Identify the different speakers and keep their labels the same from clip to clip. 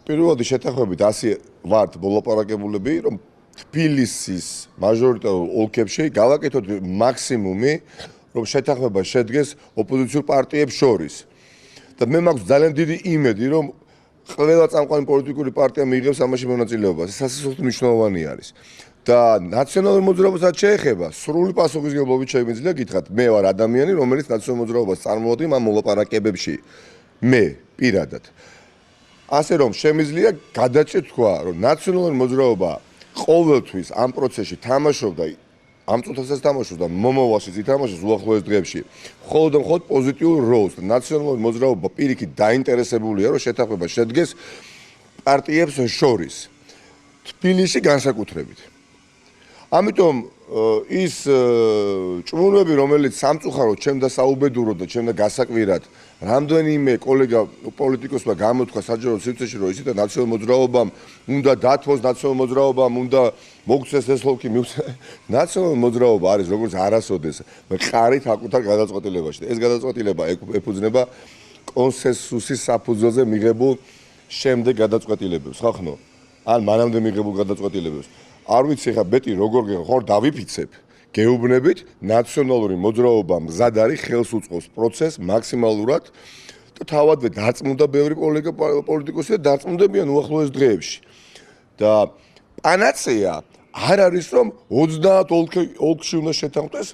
Speaker 1: პირველად შეთანხმებით ასე ვართ მოლაპარაკებულები, რომ თბილისის მაჟორიტარულ ოლქებში გავაკეთოთ მაქსიმუმი, რომ შეთანხმება შედგეს ოპოზიციურ პარტიებს შორის. და მე მაქვს ძალიან დიდი იმედი, რომ ყველა წამყვანი პოლიტიკური პარტია მიიღებს ამაში მონაწილეობას. ეს სასაცილოდ მნიშვნელოვანი არის. და ნაციონალურ მოძრაობასაც შეეხება, სრული პასუხისმგებლობით შემიძლია გითხრათ, მე ვარ ადამიანი, რომელიც ნაციონალურ მოძრაობას წარმოვადგენ ამ მოლაპარაკებებში. მე პირადად. ასე რომ შემიძლია გადაჭრით თქვა, რომ ნაციონალური მოძრაობა ყოველთვის ამ პროცესში თამაშობდა, ამ წუთასაც თამაშობდა, მომავალშიც ითამაშოს უახლოეს დღეებში. მხოლოდ და მხოლოდ პოზიტიურ როლს. ნაციონალური მოძრაობა პირიქით დაინტერესებულია, რომ შეთანხმება შედგეს პარტიებს შორის. თბილისში განსაკუთრებით. ამიტომ ის ჭმუნები, რომელიც სამწუხაროდ ჩემდა საუბედუროდ და ჩემდა გასაკვირად რამდენიმე კოლეგა პოლიტიკოსმა გამოთქვა საჯარო სივრცეში, რომ ისეთ ნაციონალურ მოძრაობამ უნდა დათმოს, ნაციონალურ მოძრაობამ უნდა მოგცეს ეს ლოკი, ნაციონალური მოძრაობა არის როგორც არასოდეს მყარით აკუთარ გადაწყვეტილებაში. ეს გადაწყვეტილება ეფუძნება კონსენსუსის საფუძველზე მიღებულ შემდეგ გადაწყვეტილებებს, ხახნო? ან მანამდე მიღებულ გადაწყვეტილებებს. არ ვიცი ხა ბეტი როგორ ხარ დავიფიცებ გეუბნებით ნაციონალური მოძრაობა მზად არის ხელს უწყობს პროცესს მაქსიმალურად და თავადვე დარწმუნდა ბევრი კოლეგა პოლიტიკოსი და დარწმუნდებიან უახლოეს დღეებში და პანაცეა არ არის რომ 30 ოლქში უნდა შეთანხმდეს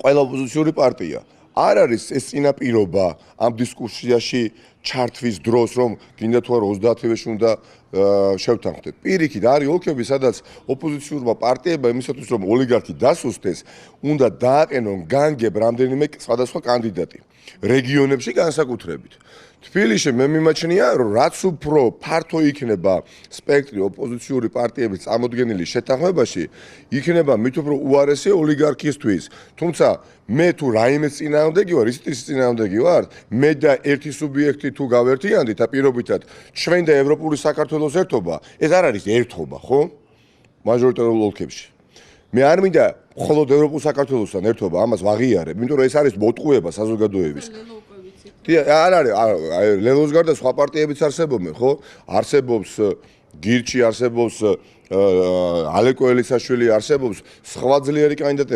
Speaker 1: ყველა ოპოზიციური პარტია არ არის ეს წინაპირობა ამ დისკუსიაში ჩართვის დროს რომ გინდა თუ არა 30-ში უნდა შევთანხმდეთ. პირიქით არის ოლქები, სადაც ოპოზიციურმა პარტიებმა იმისათვის რომ ოლიგარქი დასუსტეს, უნდა დააყენონ განგებ რამდენიმე სხვადასხვა კანდიდატი. რეგიონებში განსაკუთრებით. თბილისში მე მიმაჩნია, რომ რაც უფრო ფართო იქნება სპექტრი ოპოზიციური პარტიების წარმოდგენილი შეთანხმებაში, იქნება მით უფრო უარესი ოლიგარქისთვის. თუმცა მე თუ რაიმეს წინააღმდეგი ვარ, ისეთის წინააღმდეგი ვარ, მე და ერთი სუბიექტი თუ გავერთიანდით და პირობითად ჩვენ და ევროპული საქართველოს ერთობა, ეს არ არის ერთობა, ხო? მაჟორიტარულ ოლქებში. მე არ მინდა მხოლოდ ევროპულ საქართველოსთან ერთობა, ამას ვაღიარებ, იმიტომ რომ ეს არის მოტყუება საზოგადოების. არ არის, ლელოს გარდა სხვა პარტიებიც არსებობენ, ხო? არსებობს გირჩი, არსებობს ალეკო ელისაშვილი, არსებობს სხვა ძლიერი კანდიდატები.